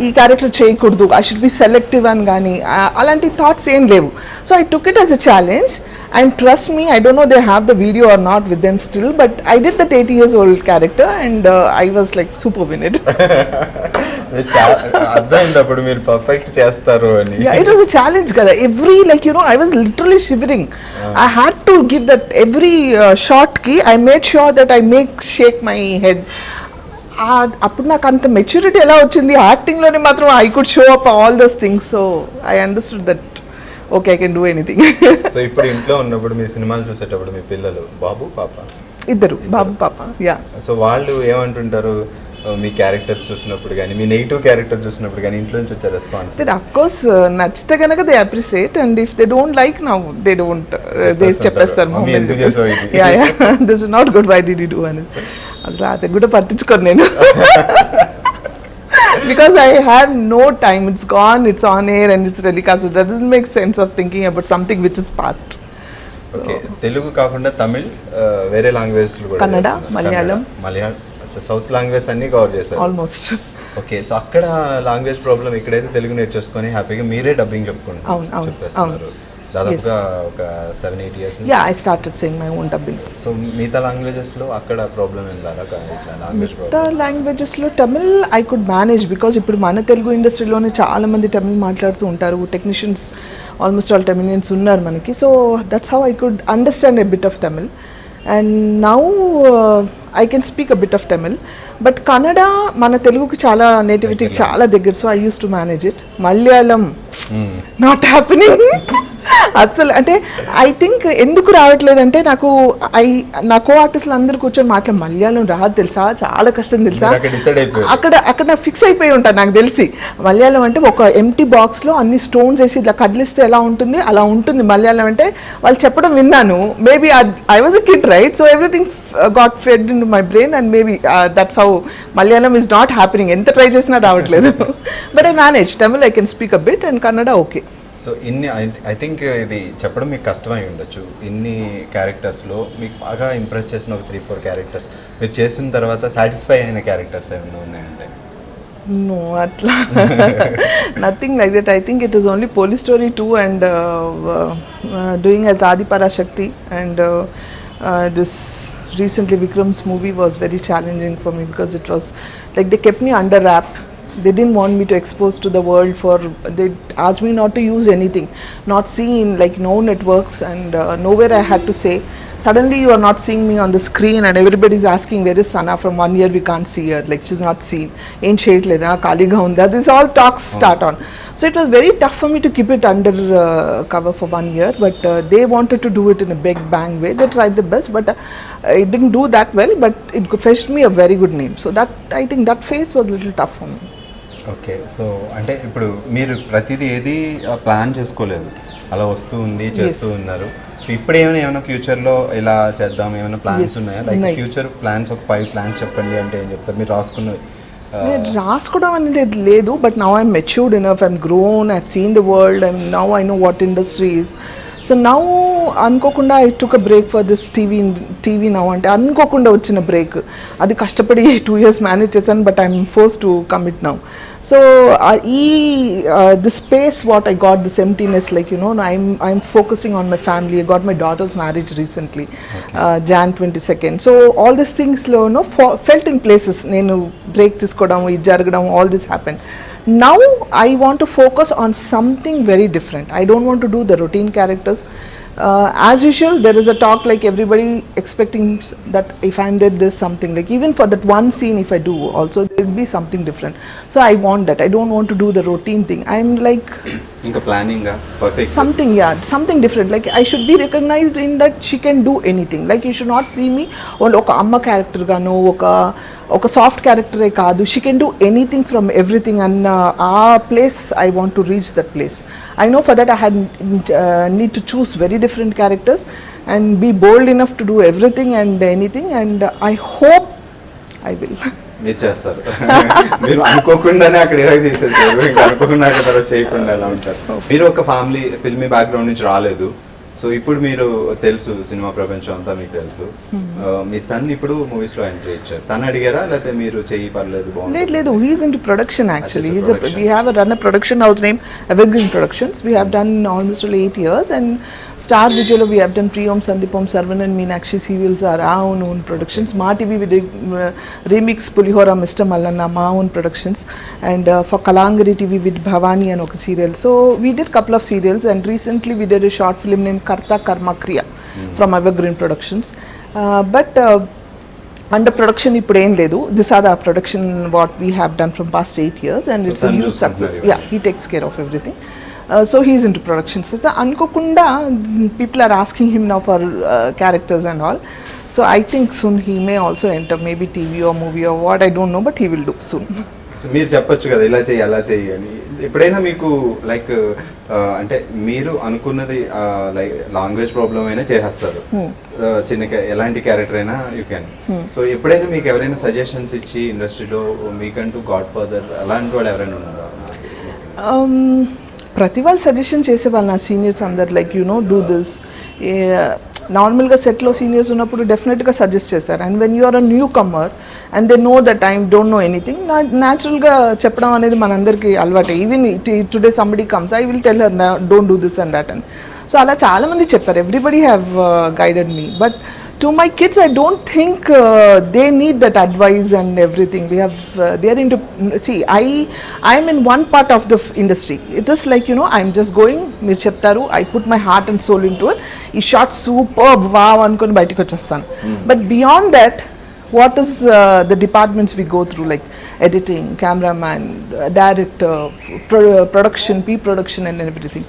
ఈ క్యారెక్టర్ చేయకూడదు, ఐ షుడ్ బి సెలెక్టివ్ అని కానీ అలాంటి థాట్స్ ఏం లేవు. So I took it as a challenge. And trust me, I don't know they have the video or not with them still, but I did that 80 years old character and I was like superb in it. అర్థమైనప్పుడు మీరు perfect చేస్తారు అని. Yeah, it was a challenge kada. Every like I was literally shivering. I had to give that every shot ki I made sure that I shake my head. అప్పుడు నాకు అంత maturity ఎలా వచ్చింది యాక్టింగ్లోనే మాత్రం I could show up all those things. So I understood that okay I can do anything. So ఇప్పుడు ఇంట్లో ఉన్నప్పుడు మీ సినిమాలు చూసేటప్పుడు మీ పిల్లలు బాబు పాప ఇద్దరు, బాబు పాప. యా. సో వాళ్ళు ఏమంటుంటారు మీ క్యారెక్టర్ చూసినప్పుడు కానీ, మీ నెగిటివ్ క్యారెక్టర్ చూసినప్పుడు కానీ ఇంట్లో నుంచి వచ్చే రెస్పాన్స్? అఫ్ కోర్స్ నచ్చితే కనుక they appreciate and if they don't like now they don't, they చెప్పేస్తారు this is not good, why did you do అని. అసలు అది కూడా పట్టించుకోను నేను. Because I have no time, it's gone, it's on air and it's telecast. So that doesn't make sense of thinking about something which is past. Okay, Telugu కాకుండా తమిళ్ వేరే languages కూడా, Kannada, Malayalam, south language అన్ని కవర్ చేశారు almost. Okay, so అక్కడ language problem, ఇక్కడైతే తెలుగు నేర్చేసుకొని హ్యాపీగా మీరే dubbing చెప్పుకుంటారు చెప్పేస్తున్నారు. దాదాపుగా ఒక 7-8 years. Yeah, I started saying my own dubbing. So మిగతా లాంగ్వేజెస్లో అక్కడ ప్రాబ్లం ఏం లేదా? మిగతా లాంగ్వేజెస్లో Tamil I could manage because ఇప్పుడు మన తెలుగు ఇండస్ట్రీలోనే చాలా మంది తమిళ్ మాట్లాడుతూ ఉంటారు, టెక్నీషియన్స్ ఆల్మోస్ట్ ఆల్ తమిళియన్స్ ఉన్నారు మనకి. So that's how I could understand a bit of Tamil and now I can speak a bit of Tamil. But Kannada మన తెలుగుకి చాలా నేటివిటీకి చాలా దగ్గర, so I use to manage it. Malayalam not happening అసలు. అంటే ఐ థింక్ ఎందుకు రావట్లేదంటే నాకు నా కో ఆర్టిస్టులు అందరూ కూర్చొని మలయాళం రాదు తెలుసా, చాలా కష్టం తెలుసా, అక్కడ ఫిక్స్ అయిపోయి ఉంటాను నాకు తెలిసి. మలయాళం అంటే ఒక ఎంటీ బాక్స్లో అన్ని స్టోన్స్ వేసి ఇట్లా కదిలిస్తే ఎలా ఉంటుంది అలా ఉంటుంది మలయాళం అంటే వాళ్ళు చెప్పడం విన్నాను. Maybe I was a kid right, so everything got fed in to my brain and maybe that's how Malayalam is not happening. ఎంత ట్రై చేసినా రావట్లేదు. But I manage Tamil, I can speak a bit and Kannada okay. So ఇన్ని I think ఇది చెప్పడం మీకు కష్టమై ఉండొచ్చు. ఇన్ని క్యారెక్టర్స్లో మీకు బాగా ఇంప్రెస్ చేసిన ఒక 3-4 క్యారెక్టర్స్ మీరు చేసిన తర్వాత సాటిస్ఫై అయిన క్యారెక్టర్స్ ఏమైనా ఉన్నాయంటే? No, atla nothing like that. I think it is only Police Story 2 and doing as Aadi Parasakthi and this recently Vikram's movie was very challenging for me because it was like they kept me under wrap. They didn't want me to expose to the world they asked me not to use anything, not seen like no networks and nowhere I had to say. Suddenly you are not seeing me on the screen and everybody is asking where is Sana, from 1 year we can't see her, like she's not seen, ain't cheyatledha, khaliga unda, this all talks start on. So it was very tough for me to keep it under cover for 1 year, but they wanted to do it in a big bang way. They tried the best, but it didn't do that well, but it fetched me a very good name. So that I think that phase was a little tough for me. Okay, so అంటే ఇప్పుడు మీరు ప్రతిదీ ఏది plan చేసుకోలేదు, అలా వస్తూ ఉంది చేస్తూ ఉన్నారు. సో ఇప్పుడు ఏమైనా ఫ్యూచర్లో ఇలా చేద్దాం ఏమైనా ప్లాన్స్ ఉన్నాయా? లైక్ ఫ్యూచర్ ప్లాన్స్ ఒక 5 ప్లాన్స్ చెప్పండి అంటే ఏం చెప్తారు మీరు రాసుకున్నవి? నేను రాసుకోవడం అనేది లేదు, but now I'm matured enough, I'm grown, I seen the world, and now I know what industry is. So now అనుకోకుండా I took a break for this TV now, అంటే అనుకోకుండా వచ్చిన బ్రేక్. అది కష్టపడి 2 years మేనేజ్ చేశాను, but I'm force to commit now. So the space what I got, this emptiness, like I'm focusing on my family. I got my daughter's marriage recently, Jan 22nd. So all these things felt in places. Nenu break తీసుకొడం, ఇది జరగడం, all this happened. Now I want to focus on something very different. I don't want to do the routine characters. As usual, there is a talk like everybody expecting that if I'm there, there's something like even for that one scene, if I do also there will be something different. So I want that. I don't want to do the routine thing. I'm like ఇంకా planning perfect something different, like I should be recognized in that she can do anything. Like you should not see me on oka amma character gano oka soft character e kaadu, she can do anything from everything, and our place I want to reach that place. I know for that I had need to choose very different characters and be bold enough to do everything and anything, and I hope I will. మీరు చేస్తారు. మీరు అనుకోకుండానే అక్కడ ఇరగ తీసేస్తారు, ఇంకా అనుకోకుండా అక్కడ చేయకుండా ఎలా ఉంటారు. మీరు ఒక ఫ్యామిలీ ఫిల్మీ బ్యాక్గ్రౌండ్ నుంచి రాలేదు, సో ఇప్పుడు మీరు తెలుసు సినిమా ప్రపంచం అంతా మీకు తెలుసు. మీ సన్ ఇప్పుడు మూవీస్ లో ఎంట్రీ ఇచ్చారు, తను అడిగారా లేకపోతే మీరు చెయ్యి పర్లేదు లేదు he is into production actually. We have run a production house named Evergreen Productions. We have done almost 8 years, and Star Vijaylo we have done Priyam Sandipam Sarvan and Meenakshi serials are our own productions. Ma TV we did remix Pulihora Mr. Mallanna, my own productions, and for Kalangari TV with Bhavani and oka serial. So we did couple of serials, and recently we did a short film named Karta Karma Kriya from Evergreen Productions. But under production ఇప్పుడు ఏం లేదు. This are the production what we have done from past 8 years, and so it's a huge success. Yeah, he takes care of everything. So he's into production. So అనుకోకుండా people are asking him now for characters and all. So I think soon he may also enter maybe TV or movie or what, I don't know, but he will do soon. So మీరు చెప్పొచ్చు కదా ఇలా చెయ్యి అలా చెయ్యి అని. ఎప్పుడైనా మీకు లైక్ అంటే మీరు అనుకున్నది లైక్ లాంగ్వేజ్ ప్రాబ్లం అయినా చేసేస్తారు, చిన్న ఎలాంటి క్యారెక్టర్ అయినా యూ క్యాన్. సో ఎప్పుడైనా మీకు ఎవరైనా సజెషన్స్ ఇచ్చి ఇండస్ట్రీలో మీకంటూ గాడ్ ఫాదర్ అలాంటి వాడు ఎవరైనా ఉన్నారా? ప్రతి వాళ్ళు సజెషన్ చేసేవాళ్ళు నా సీనియర్స్ అందరు, లైక్ డూ దిస్. నార్మల్గా సెట్లో సీనియర్స్ ఉన్నప్పుడు డెఫినెట్గా సజెస్ట్ చేస్తారు, and when you are a newcomer and they know that I don't know anything, న్యాచురల్గా చెప్పడం అనేది మనందరికీ అలవాటే. Even today somebody comes I will tell her don't do this and that అని. సో అలా చాలామంది చెప్పారు, everybody have guided me. But to my kids I don't think they need that advice and everything. We have they are into, see, I am in one part of the industry. It is like I'm just going, meer cheptaru, I put my heart and soul into it. Ee shot superb, wow ankoni bayitiki vachestanu. But beyond that, what is the departments we go through, like editing, cameraman, director, production, pre-production and everything.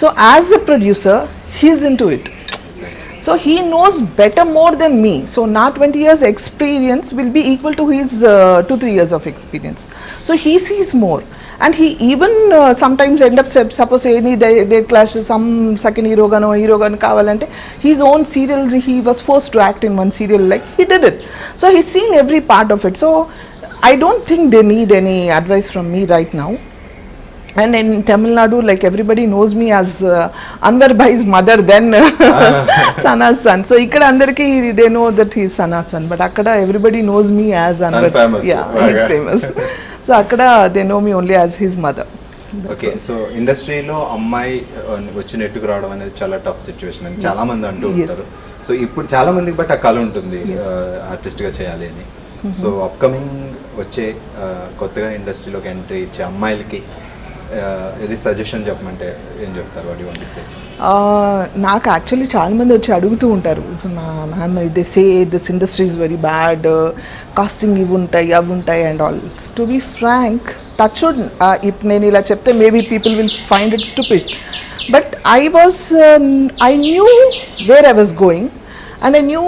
So as a producer he is into it. So he knows better more than me. So now 20 years experience will be equal to his 2-3 years of experience. So he sees more, and he even sometimes end up, suppose any date clash, some second hero gano kavalante, his own serials he was forced to act in one serial, like he did it. So he's seen every part of it. So I don't think they need any advice from me right now. And in Tamil Nadu, like everybody knows me as Anwar Bhai's mother, then Sana's son. So ikkada andarki they know that he's Sana's son, but akkada everybody knows me as Anwar. Yeah, he's famous. So akkada they know me only as his mother. Okay, so ఇండస్ట్రీలో అమ్మాయి వచ్చి నెట్టుకు రావడం అనేది చాలా tough situation అని చాలా మంది అంటూ ఉంటారు. సో ఇప్పుడు చాలా మందికి బట్ ఆ కళ ఉంటుంది ఆర్టిస్ట్గా చేయాలి అని. సో అప్కమింగ్ వచ్చే కొత్తగా ఇండస్ట్రీలోకి ఎంట్రీ ఇచ్చే అమ్మాయిలకి ఇది సజెషన్ చెప్పమంటే ఏం చెప్తారు? What you want to say? నాకు యాక్చువల్లీ చాలామంది వచ్చి అడుగుతూ ఉంటారు, ma'am they say this industry is very bad, casting ఇవి ఉంటాయి అవి ఉంటాయి and all. To be frank, touch wood, ఇప్పుడు నేను ఇలా చెప్తే maybe people will find it stupid, but I knew where I was going, and I knew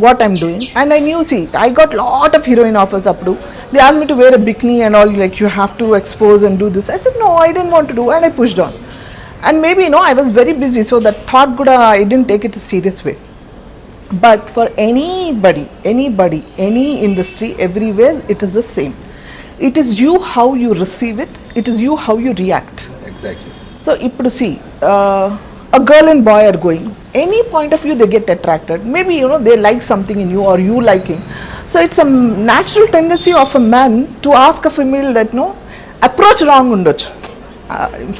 what I'm doing, and I knew, see, I got lot of heroine offers up to. They asked me to wear a bikini and all, like you have to expose and do this. I said no, I didn't want to do, and I pushed on. And maybe I was very busy, so that thought kuda I didn't take it a serious way. But for anybody, any industry, everywhere, it is the same. It is you how you receive it, it is you how you react. Exactly. So ippudu see, a girl and boy are going, any point of view they get attracted, maybe they like something in you or you like him. So it's a natural tendency of a man to ask a female that approach wrong undochu.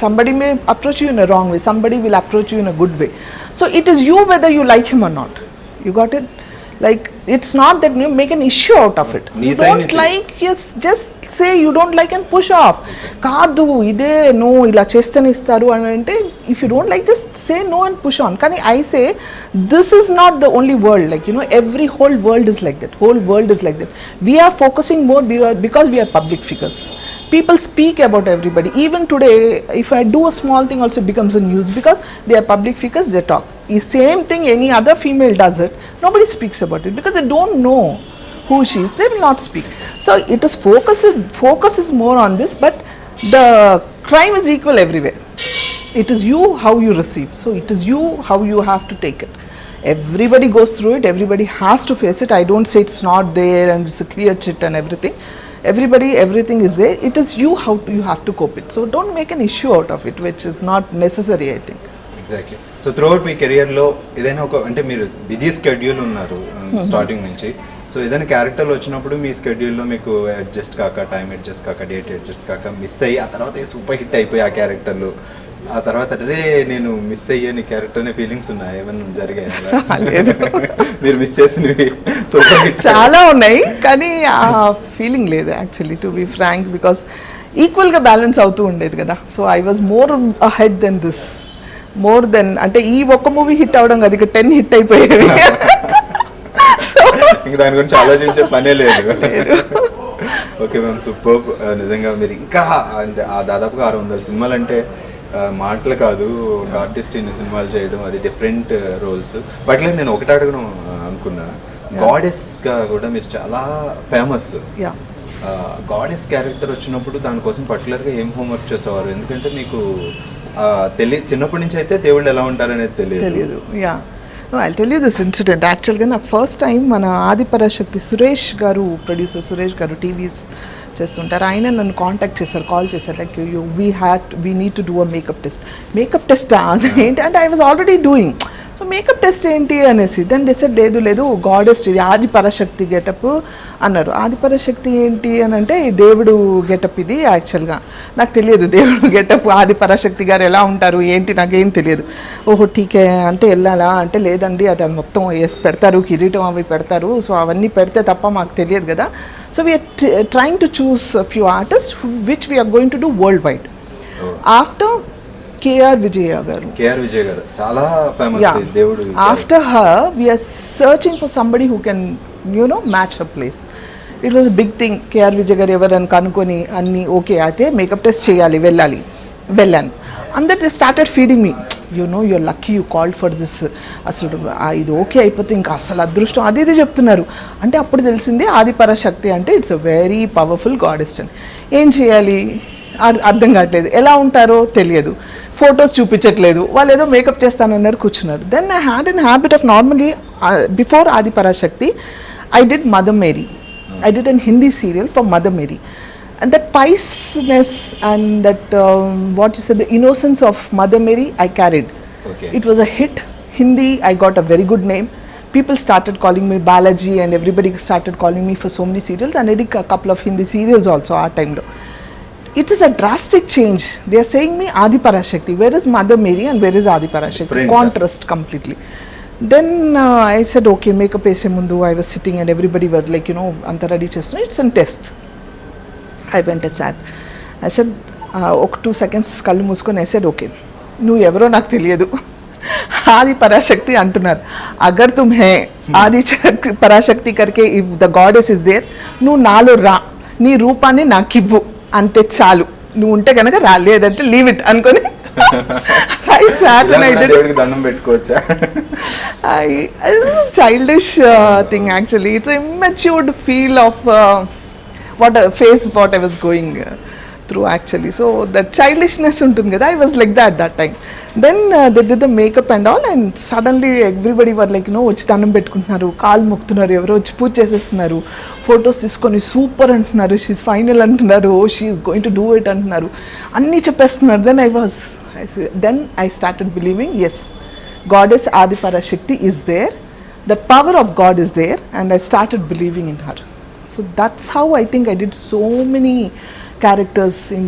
Somebody may approach you in a wrong way, somebody will approach you in a good way. So it is you whether you like him or not. You got it? Like it's not that you make an issue out of it. You don't like, yes, just say you don't like and push off. Kaadu ide no ila chestane istaru ante, if you don't like, just say no and push on. Kani I say this is not the only world, like every whole world is like that. Whole world is like that. We are focusing more because we are public figures. people speak about everybody. Even today, if I do a small thing also, it becomes a news because they are public figures, they talk. The same thing any other female does it, nobody speaks about it because they don't know who she is, they will not speak. So it is focus is more on this, but the crime is equal everywhere. It is you how you receive, so it is you how you have to take it. Everybody goes through it, everybody has to face it. I don't say it's not there and it's a clear chit and everything. Everything is there. It is you how you have to cope it. So don't make an issue out of it, which is not necessary, I think. Exactly. So throughout మీ కెరియర్లో ఏదైనా ఒక అంటే మీరు busy schedule ఉన్నారు starting నుంచి, so ఏదైనా క్యారెక్టర్లు వచ్చినప్పుడు మీ స్కెడ్యూల్లో మీకు అడ్జస్ట్ కాక, టైం అడ్జస్ట్ కాక, డేట్ అడ్జస్ట్ కాక మిస్ అయ్యి ఆ తర్వాత సూపర్ హిట్ అయిపోయి ఆ క్యారెక్టర్లు, ఆ తర్వాత అరే నేను మిస్ అయ్యని క్యారెక్టర్ అనే ఫీలింగ్స్ ఉన్నాయి ఏమైనా జరిగాయి? మీరు మిస్ చేసినవి సూపర్ హిట్ చాలా ఉన్నాయి, కానీ ఆ ఫీలింగ్ లేదు actually, to be frank, because ఈక్వల్గా బ్యాలెన్స్ అవుతూ ఉండేది కదా. So I was more ahead than this, more than అంటే ఈ ఒక్క మూవీ హిట్ అవడం కదా, ఇక 10 హిట్ అయిపోయేవి. ఇంకా దాని గురించి ఆలోచించే పనే లేదు. Okay ma'am, super. నిజంగా మీరు ఇంకా అంటే ఆ దాదాపుగా 600 సినిమాలు అంటే మాటలు కాదు, ఒక ఆర్టిస్ట్ ఇన్ని సినిమాలు చేయడం, అది డిఫరెంట్ రోల్స్. బట్ నేను ఒకటి అడగడం అనుకున్నా, గాడెస్గా కూడా మీరు చాలా ఫేమస్. గాడెస్ క్యారెక్టర్ వచ్చినప్పుడు దానికోసం పర్టికులర్గా ఏం హోంవర్క్ చేసేవారు? ఎందుకంటే మీకు చిన్నప్పటి నుంచి అయితే దేవుళ్ళు ఎలా ఉంటారనేది తెలియదు. No, I'll tell you this incident. Actually, నాకు ఫస్ట్ టైం మన ఆది పరాశక్తి సురేష్ గారు, ప్రొడ్యూసర్ సురేష్ గారు టీవీస్ చేస్తుంటారు, ఆయన నన్ను కాంటాక్ట్ చేశారు, కాల్ చేశారు, like we need to do a makeup test ఏంటి అంటే I was already doing. So makeup test ఏంటి అనేసి దెన్ డిసైడ్ లేదు గాడెస్ ఇది ఆది పరాశక్తి గెటప్ అన్నారు. ఆది పరాశక్తి ఏంటి అని అంటే దేవుడు గెటప్ ఇది. యాక్చువల్గా నాకు తెలియదు దేవుడు గెటప్ ఆది పరాశక్తి గారు ఎలా ఉంటారు ఏంటి నాకేం తెలియదు. ఓహో ఠీకే అంటే వెళ్ళాలా అంటే లేదండి అది మొత్తం వేసి పెడతారు, కిరీటం అవి పెడతారు, సో అవన్నీ పెడితే తప్ప మాకు తెలియదు కదా. So we're trying to choose few artist which we're going to do world wide. After KR Vijaya garu చాలా ఫేమస్ దేవుడు. After her we're searching for somebody who can match her place. It was big thing. KR Vijay garu ఎవరని కనుక్కొని అన్నీ okay అయితే makeup test చేయాలి, వెళ్ళాను. అందరు started feeding me, you're lucky you called for this, అసలు ఇది ఓకే అయిపోతే ఇంకా అసలు అదృష్టం అది ఇది చెప్తున్నారు. అంటే అప్పుడు తెలిసింది ఆది పరాశక్తి అంటే it's a very powerful goddess అని. ఏం చేయాలి అర్థం కావట్లేదు, ఎలా ఉంటారో తెలియదు, ఫొటోస్ చూపించట్లేదు, వాళ్ళు ఏదో మేకప్ చేస్తానన్నారు, కూర్చున్నారు. Then I had an habit of normally before Adi Parashakti I did Mother Mary. I did a Hindi serial for Mother Mary. And that piousness and that, what you said, the innocence of Mother Mary, I carried. Okay. It was a hit. Hindi, I got a very good name. People started calling me Balaji and everybody started calling me for so many serials. And I did a couple of Hindi serials also our time. It is a drastic change. They are saying me Aadi Parasakthi. Where is Mother Mary and where is Aadi Parasakthi? Contrast completely. Then I said, okay, makeup ese mundu. I was sitting and everybody were like, anta ready chestunna. It's a test. I went and sat. I said, 2 seconds kallu muskoni. I said, okay, nu evaro naaku teliyadu. Aadi Parasakthi antunnaru. Agar tum hai Aadi Parasakthi karke, if the goddess is there, nu naalo ra, nee roopanni naaku ivvu ante chalu. Nu unte ganaka ra, ledante leave it ankoni I sat and I did. It's a childish thing actually. It's an immature feel of what I was going through actually. So the childishness untundi kada, I was like that time. Then they did the makeup and all, and suddenly everybody were like, వచ్చి దండం పెట్టుకుంటున్నారు, కాలు మొక్కుతున్నారు, ఎవరో వచ్చి పూజ చేసేస్తున్నారు, photos తీసుకొని super అంటున్నారు, she's final అంటున్నారు, she's going to do it అంటున్నారు, అన్నీ చెప్పేస్తున్నారు. Then I started believing, yes, Goddess Aadi Parasakthi is there, the power of God is there, and I started believing in her. So that's how I think I did so many characters in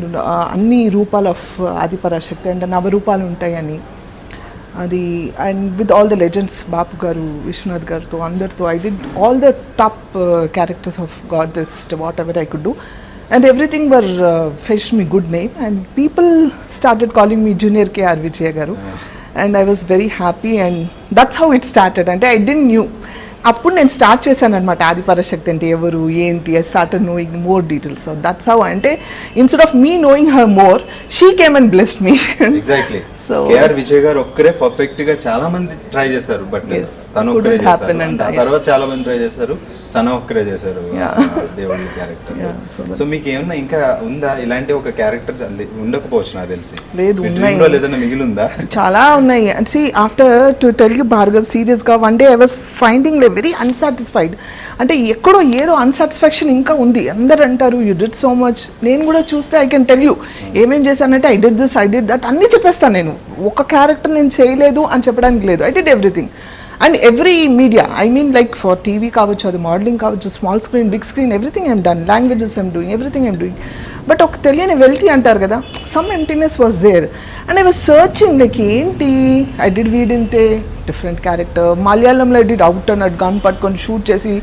anni roopalu of Aadi Parasakthi, and navarupalu untayani adi, and with all the legends, Bapu garu, Vishwanath garu, andartho I did all the top characters of Goddess, whatever I could do. And everything were fetched me good name, and people started calling me Junior K.R. Vijaya garu, and I was very happy, and that's how it started. And I didn't knew అప్పుడు నేను start చేశాను అనమాట ఆది పరాశక్తి అంటే ఎవరు ఏంటి I started knowing more details. So that's how అంటే instead of me knowing her more she came and blessed me. Exactly. So KR Vijay garu ఒక్కరే పర్ఫెక్ట్ గా చాలా మంది ట్రై చేశారు, బట్ తను ఒక్కరే చేశారు. ఆ తర్వాత చాలా మంది ట్రై చేశారు, సన ఒక్కరే చేశారు దేవుడి క్యారెక్టర్. సో మీకు ఏమన్నా ఇంకా ఉందా ఇలాంటి ఒక క్యారెక్టర్? ఉండకపోవచ్చు నాకు తెలిసి. లేదు, ఏదైనా మిగిలి ఉందా? చాలా ఉన్నాయి. And see after to tell you Bhargav సీరియస్గా one day I was finding very unsatisfied. అంటే ఎక్కడో ఏదో అన్సాటిస్ఫాక్షన్ ఇంకా ఉంది. అందరు అంటారు యూ డిడ్ సో మచ్. నేను కూడా చూస్తే ఐ కెన్ టెల్ యూ ఏమేం చేశానంటే I did this, I did that అన్నీ చెప్పేస్తాను. నేను ఒక క్యారెక్టర్ నేను చేయలేదు అని చెప్పడానికి లేదు. I did everything and every media, I mean like for TV కావచ్చు, అది మోడలింగ్ కావచ్చు, small screen, big screen, everything I'm done. Languages I'm doing, everything I'm doing. But ఒక తెలియని వెల్తీ అంటారు కదా, some emptiness was there and I was searching like ఏంటి. I did వీడింతే డిఫరెంట్ క్యారెక్టర్. మలయాళంలో ఐ డిడ్ అవుట్ అన్నట్టు గన్ పట్టుకొని షూట్ చేసి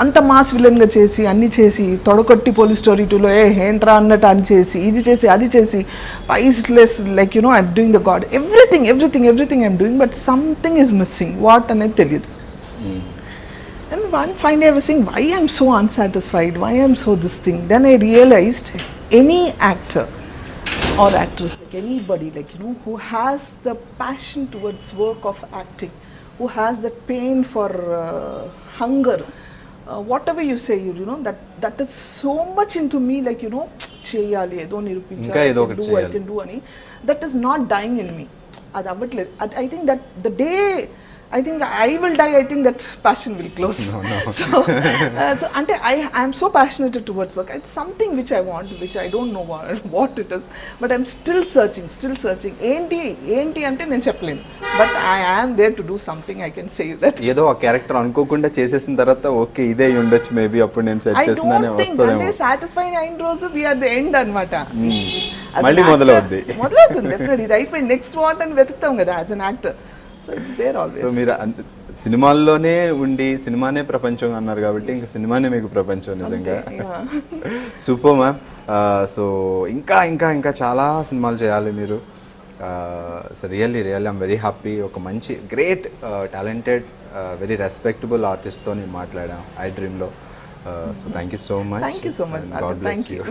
అంత మాస్ విలన్గా చేసి అన్నీ చేసి తొడకొట్టి పోలీస్ స్టోరీ 2లో ఏంట్రా అన్నట్టు అని చేసి ఇది చేసి అది చేసి పైస్లెస్ like you know I'm doing the god everything everything everything I'm doing but something is missing. What అనేది తెలియదు. And one fine day I was saying, why I'm so unsatisfied, why I'm so this thing. Then I realized any actor or actress, like anybody, like you know, who has the passion towards work of acting, who has that pain for hunger, whatever you say, you know, that is so much into me, like you know, cheyali edo nirupinchali, I can do ani, that is not dying in me. Adi avvatledu. I think that the day I think I will die, I think that passion will close. No. So ante I am so passionate towards work. It's something which I want, which I don't know what it is, but I'm still searching. ఏంటి అంటే నేను చెప్పలేను, but I am there to do something. I can say that ఏదో ఆ character అనుకోకుండా చేసేసిన తర్వాత okay ఇదే ఉండొచ్చు మేబీ అప్పుడు నేను సెట్ చేస్తున్నానే వస్తదేమో. అంటే సాటిస్ఫైయింగ్ అయిన రోజు we are the end అన్నమాట. మళ్ళీ మొదలవుద్ది డెఫినెట్లీ. ఇది అయిపోయింది, నెక్స్ట్ వాట్ అని వెతుకుతాం కదా as an actor. So it's there always. So మీరు సినిమాల్లోనే ఉండి సినిమానే ప్రపంచం అన్నారు కాబట్టి ఇంకా సినిమానే మీకు ప్రపంచం నిజంగా. Super ma'am. సో ఇంకా ఇంకా ఇంకా చాలా సినిమాలు చేయాలి మీరు. So really I'm very happy. ఒక మంచి గ్రేట్ టాలెంటెడ్ వెరీ రెస్పెక్టబుల్ ఆర్టిస్ట్తో నేను మాట్లాడాను iDreamలో. So thank you so much. Thank you so much. God bless you.